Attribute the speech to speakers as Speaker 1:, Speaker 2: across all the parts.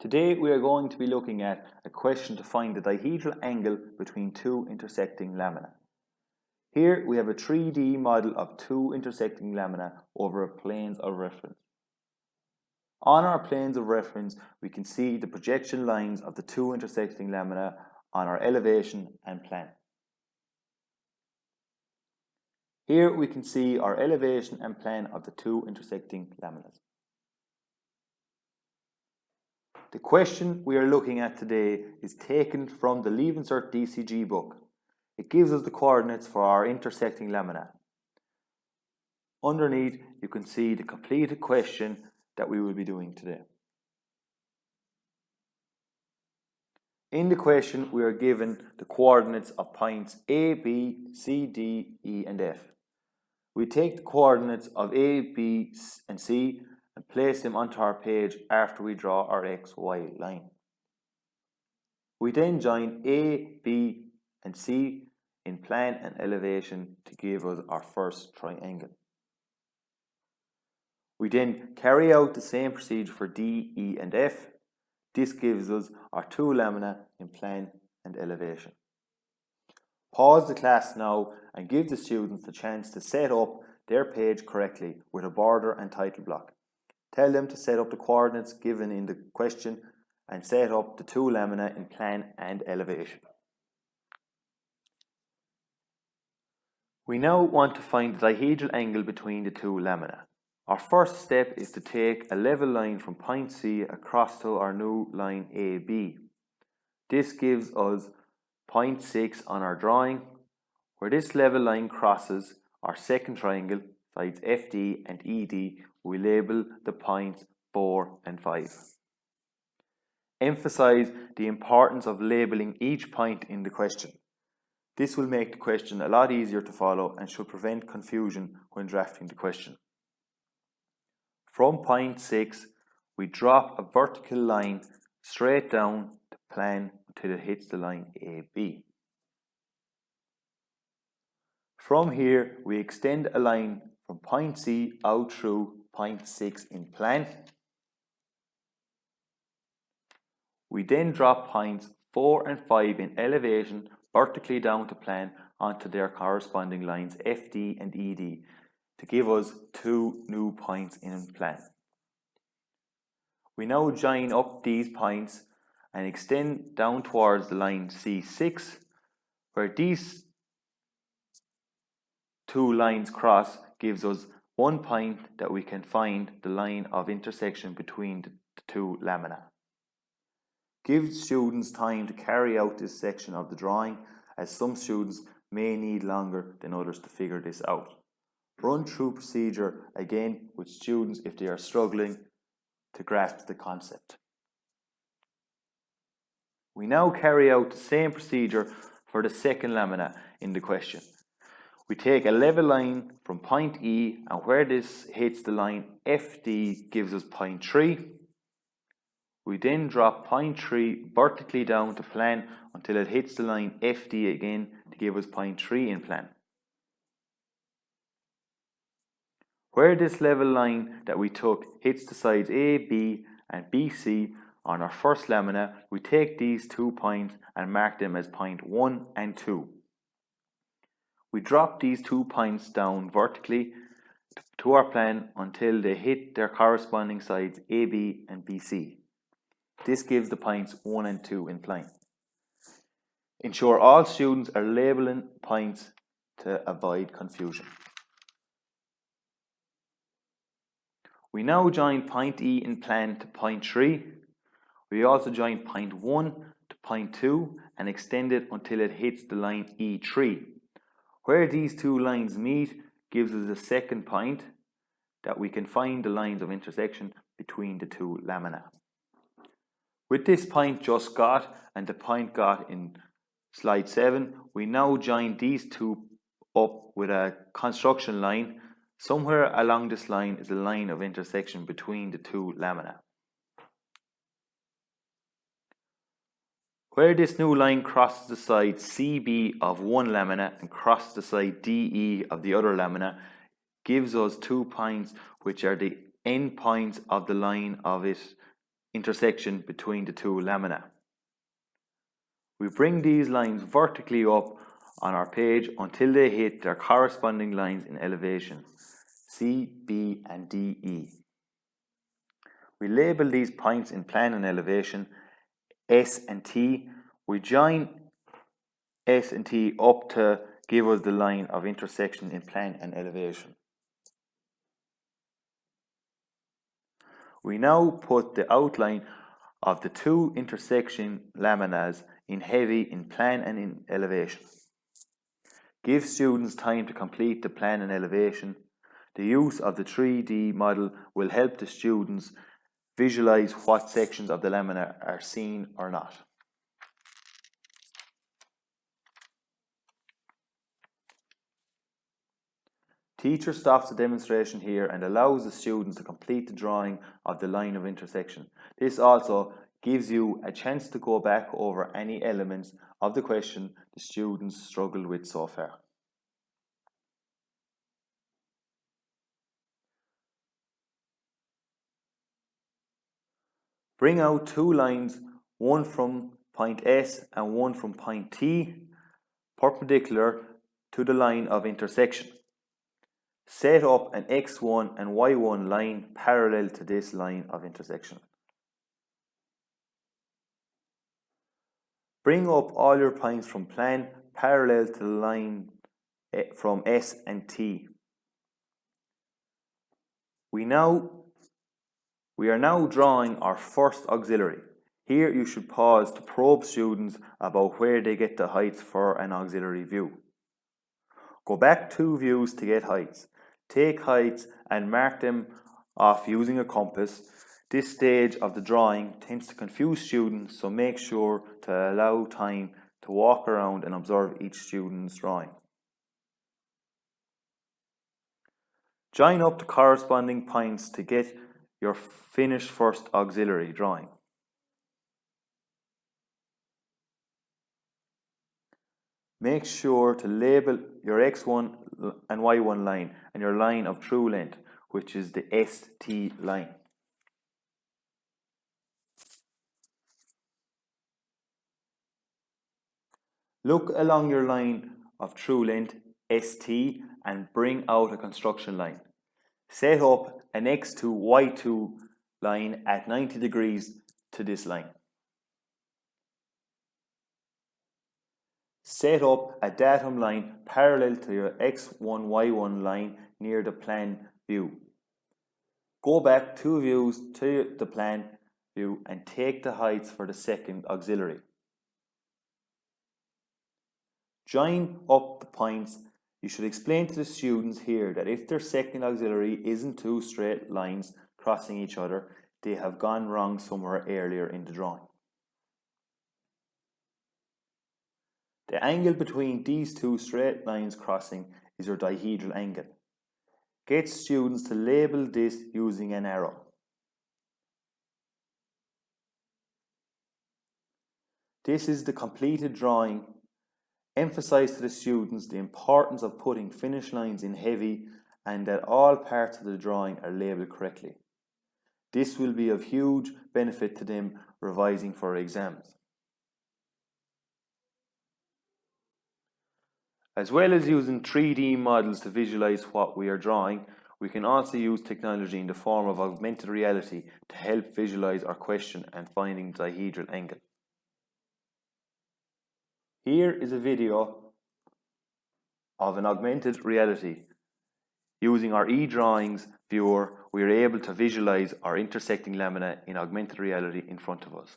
Speaker 1: Today we are going to be looking at a question to find the dihedral angle between two intersecting lamina. Here we have a 3D model of two intersecting lamina over planes of reference. On our planes of reference we can see the projection lines of the two intersecting lamina on our elevation and plan. Here we can see our elevation and plan of the two intersecting laminas. The question we are looking at today is taken from the Leave Insert DCG book. It gives us the coordinates for our intersecting lamina. Underneath you can see the completed question that we will be doing today. In the question we are given the coordinates of points A, B, C, D, E and F. We take the coordinates of A, B and C and place them onto our page after we draw our XY line. We then join A, B and C in plan and elevation to give us our first triangle. We then carry out the same procedure for D, E and F. This gives us our two lamina in plan and elevation. Pause the class now and give the students the chance to set up their page correctly with a border and title block. Tell them to set up the coordinates given in the question and set up the two lamina in plan and elevation. We now want to find the dihedral angle between the two lamina. Our first step is to take a level line from point C across to our new line AB. This gives us point 6 on our drawing. Where this level line crosses our second triangle, sides FD and ED, we label the points 4 and 5. Emphasize the importance of labeling each point in the question. This will make the question a lot easier to follow and should prevent confusion when drafting the question. From point 6, we drop a vertical line straight down the plan until it hits the line AB. From here, we extend a line from point C out through point 6 in plan. We then drop points 4 and 5 in elevation vertically down to plan onto their corresponding lines FD and ED to give us two new points in plan. We now join up these points and extend down towards the line C6, where these two lines cross gives us 1 point that we can find the line of intersection between the two lamina. Give students time to carry out this section of the drawing, as some students may need longer than others to figure this out. Run through procedure again with students if they are struggling to grasp the concept. We now carry out the same procedure for the second lamina in the question. We take a level line from point E, and where this hits the line FD gives us point 3. We then drop point 3 vertically down to plan until it hits the line FD again to give us point 3 in plan. Where this level line that we took hits the sides A, B and BC on our first lamina, we take these 2 points and mark them as point 1 and 2. We drop these 2 points down vertically to our plan until they hit their corresponding sides AB and BC. This gives the points 1 and 2 in plan. Ensure all students are labelling points to avoid confusion. We now join point E in plan to point 3. We also join point 1 to point 2 and extend it until it hits the line E3. Where these two lines meet gives us a second point that we can find the lines of intersection between the two lamina. With this point just got and the point got in slide 7, we now join these two up with a construction line. Somewhere along this line is a line of intersection between the two lamina. Where this new line crosses the side CB of one lamina and crosses the side DE of the other lamina gives us 2 points which are the end points of the line of it intersection between the two lamina. We bring these lines vertically up on our page until they hit their corresponding lines in elevation, C, B and D, E. We label these points in plan and elevation S and T. We join S and T up to give us the line of intersection in plan and elevation. We now put the outline of the two intersection laminas in heavy in plan and in elevation. Give students time to complete the plan and elevation. The use of the 3D model will help the students visualize what sections of the lamina are seen or not. Teacher stops the demonstration here and allows the students to complete the drawing of the line of intersection. This also gives you a chance to go back over any elements of the question the students struggled with so far. Bring out two lines, one from point S and one from point T, perpendicular to the line of intersection. Set up an X1 and Y1 line parallel to this line of intersection. Bring up all your points from plan parallel to the line from S and T. We are now drawing our first auxiliary. Here you should pause to probe students about where they get the heights for an auxiliary view. Go back 2 views to get heights. Take heights and mark them off using a compass. This stage of the drawing tends to confuse students, so make sure to allow time to walk around and observe each student's drawing. Join up the corresponding points to get your finished first auxiliary drawing. Make sure to label your X1 and Y1 line and your line of true length, which is the ST line. Look along your line of true length, ST, and bring out a construction line. Set up an X2, Y2 line at 90 degrees to this line. Set up a datum line parallel to your X1, Y1 line near the plan view. Go back 2 views to the plan view and take the heights for the second auxiliary. Join up the points. You should explain to the students here that if their second auxiliary isn't 2 straight lines crossing each other, they have gone wrong somewhere earlier in the drawing. The angle between these 2 straight lines crossing is your dihedral angle. Get students to label this using an arrow. This is the completed drawing. Emphasize to the students the importance of putting finish lines in heavy and that all parts of the drawing are labelled correctly. This will be of huge benefit to them revising for exams. As well as using 3D models to visualize what we are drawing, we can also use technology in the form of augmented reality to help visualize our question and finding the dihedral angle. Here is a video of an augmented reality. Using our eDrawings viewer, we are able to visualize our intersecting lamina in augmented reality in front of us.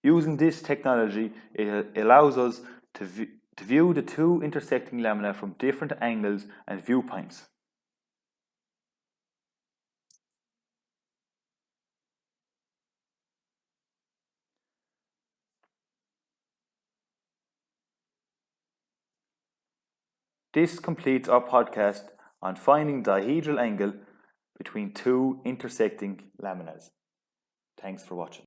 Speaker 1: Using this technology, it allows us to view the 2 intersecting lamina from different angles and viewpoints. This completes our podcast on finding the dihedral angle between 2 intersecting laminas. Thanks for watching.